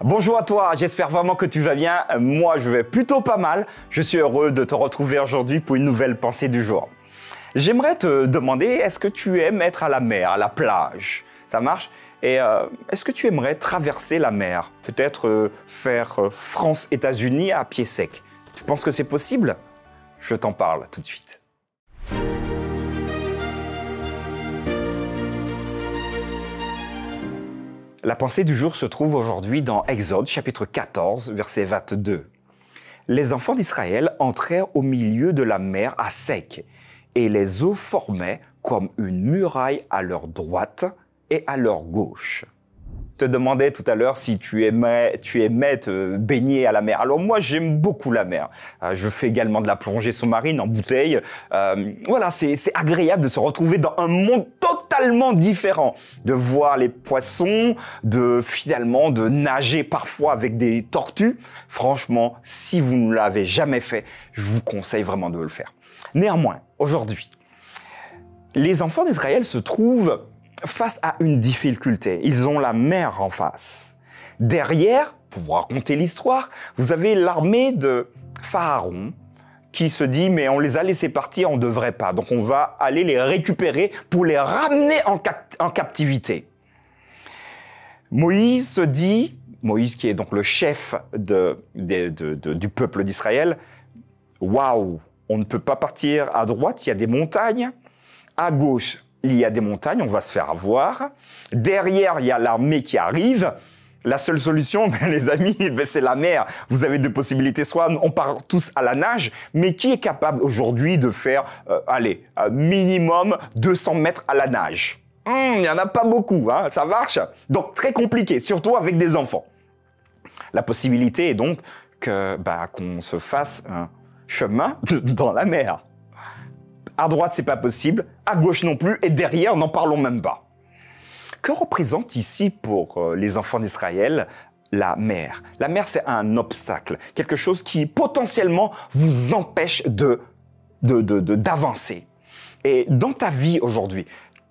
Bonjour à toi, j'espère vraiment que tu vas bien. Moi, je vais plutôt pas mal. Je suis heureux de te retrouver aujourd'hui pour une nouvelle pensée du jour. J'aimerais te demander, est-ce que tu aimes être à la mer, à la plage? Ça marche? Et est-ce que tu aimerais traverser la mer? Peut-être faire France-États-Unis à pied sec. Tu penses que c'est possible? Je t'en parle tout de suite. La pensée du jour se trouve aujourd'hui dans Exode, chapitre 14, verset 22. Les enfants d'Israël entrèrent au milieu de la mer à sec, et les eaux formaient comme une muraille à leur droite et à leur gauche. Je te demandais tout à l'heure si tu aimais te baigner à la mer. Alors moi, j'aime beaucoup la mer. Je fais également de la plongée sous-marine en bouteille. Voilà, c'est agréable de se retrouver dans un monde totalement différent, de voir les poissons, finalement de nager parfois avec des tortues. Franchement, si vous ne l'avez jamais fait, je vous conseille vraiment de le faire. Néanmoins, aujourd'hui, les enfants d'Israël se trouvent face à une difficulté. Ils ont la mer en face. Derrière, pour vous raconter l'histoire, vous avez l'armée de Pharaon qui se dit « mais on les a laissés partir, on ne devrait pas. Donc on va aller les récupérer pour les ramener en captivité. » Moïse se dit, Moïse qui est donc le chef du peuple d'Israël, « waouh, on ne peut pas partir à droite, il y a des montagnes. À gauche, il y a des montagnes, on va se faire avoir. Derrière, il y a l'armée qui arrive. La seule solution, les amis, c'est la mer. Vous avez deux possibilités. Soit on part tous à la nage, mais qui est capable aujourd'hui de faire, minimum 200 mètres à la nage? Il n'y en a pas beaucoup, hein, ça marche. Donc, très compliqué, surtout avec des enfants. La possibilité est donc qu'on se fasse un chemin dans la mer. À droite, c'est pas possible. À gauche non plus. Et derrière, n'en parlons même pas. Que représente ici pour les enfants d'Israël la mer? La mer, c'est un obstacle. Quelque chose qui potentiellement vous empêche d'avancer. Et dans ta vie aujourd'hui,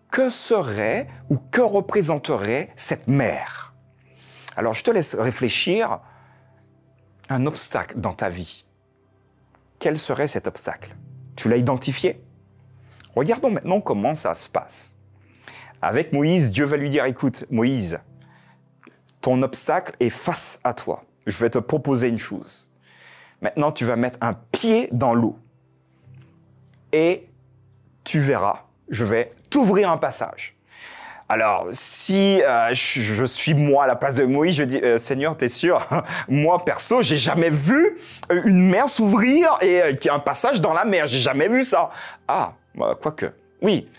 que serait ou que représenterait cette mer? Alors, je te laisse réfléchir. Un obstacle dans ta vie. Quel serait cet obstacle? Tu l'as identifié? Regardons maintenant comment ça se passe. Avec Moïse, Dieu va lui dire, écoute, Moïse, ton obstacle est face à toi. Je vais te proposer une chose. Maintenant, tu vas mettre un pied dans l'eau. Et tu verras, je vais t'ouvrir un passage. Alors, si je suis moi à la place de Moïse, je dis, Seigneur, t'es sûr? Moi, perso, j'ai jamais vu une mer s'ouvrir et qu'il y a un passage dans la mer. J'ai jamais vu ça. Ah, quoique. Oui,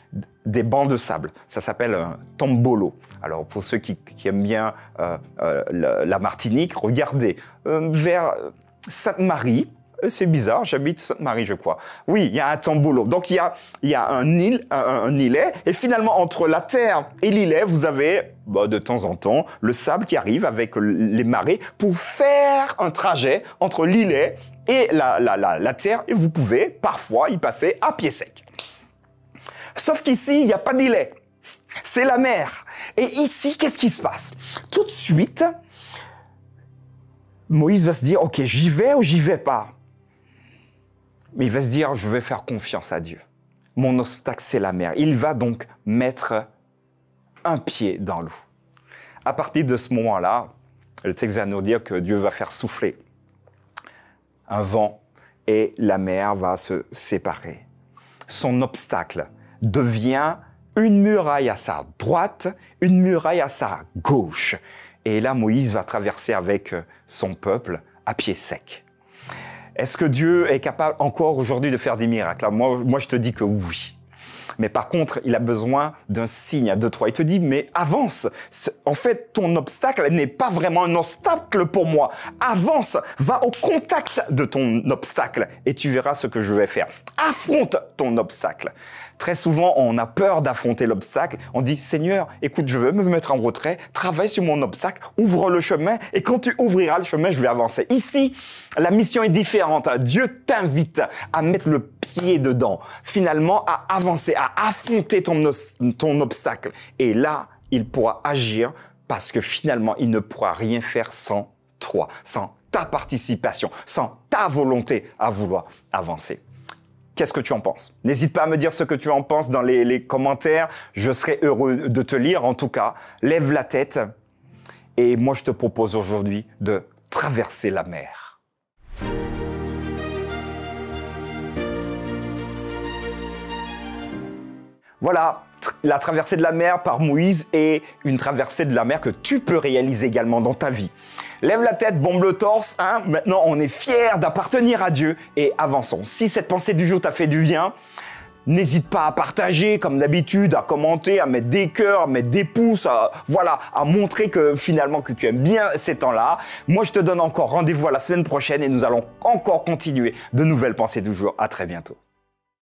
des bancs de sable. Ça s'appelle un tombolo. Alors, pour ceux qui aiment bien la Martinique, regardez. Vers Sainte-Marie, c'est bizarre, j'habite Sainte-Marie, je crois. Oui, il y a un tombolo. Donc, il y a un îlet. Et finalement, entre la terre et l'îlet, vous avez, de temps en temps, le sable qui arrive avec les marées pour faire un trajet entre l'îlet et la terre. Et vous pouvez, parfois, y passer à pied sec. Sauf qu'ici, il n'y a pas d'îlet. C'est la mer. Et ici, qu'est-ce qui se passe? Tout de suite, Moïse va se dire, OK, j'y vais ou j'y vais pas? Mais il va se dire, je vais faire confiance à Dieu. Mon obstacle, c'est la mer. Il va donc mettre un pied dans l'eau. À partir de ce moment-là, le texte va nous dire que Dieu va faire souffler un vent et la mer va se séparer. Son obstacle devient une muraille à sa droite, une muraille à sa gauche. Et là, Moïse va traverser avec son peuple à pied sec. Est-ce que Dieu est capable encore aujourd'hui de faire des miracles? Alors moi, je te dis que oui. Mais par contre, il a besoin d'un signe de toi. Il te dit, mais avance. En fait, ton obstacle n'est pas vraiment un obstacle pour moi. Avance, va au contact de ton obstacle et tu verras ce que je vais faire. Affronte ton obstacle. Très souvent, on a peur d'affronter l'obstacle. On dit, Seigneur, écoute, je veux me mettre en retrait, travaille sur mon obstacle, ouvre le chemin et quand tu ouvriras le chemin, je vais avancer. Ici, la mission est différente. Dieu t'invite à mettre le pied dedans, finalement à avancer, à affronter ton obstacle. Et là, il pourra agir parce que finalement, il ne pourra rien faire sans toi, sans ta participation, sans ta volonté à vouloir avancer. Qu'est-ce que tu en penses? N'hésite pas à me dire ce que tu en penses dans les commentaires. Je serai heureux de te lire. En tout cas, lève la tête. Et moi, je te propose aujourd'hui de traverser la mer. Voilà, la traversée de la mer par Moïse est une traversée de la mer que tu peux réaliser également dans ta vie. Lève la tête, bombe le torse, hein? Maintenant on est fiers d'appartenir à Dieu et avançons. Si cette pensée du jour t'a fait du bien, n'hésite pas à partager comme d'habitude, à commenter, à mettre des cœurs, à mettre des pouces, à montrer que finalement que tu aimes bien ces temps-là. Moi je te donne encore rendez-vous à la semaine prochaine et nous allons encore continuer de nouvelles pensées du jour. À très bientôt.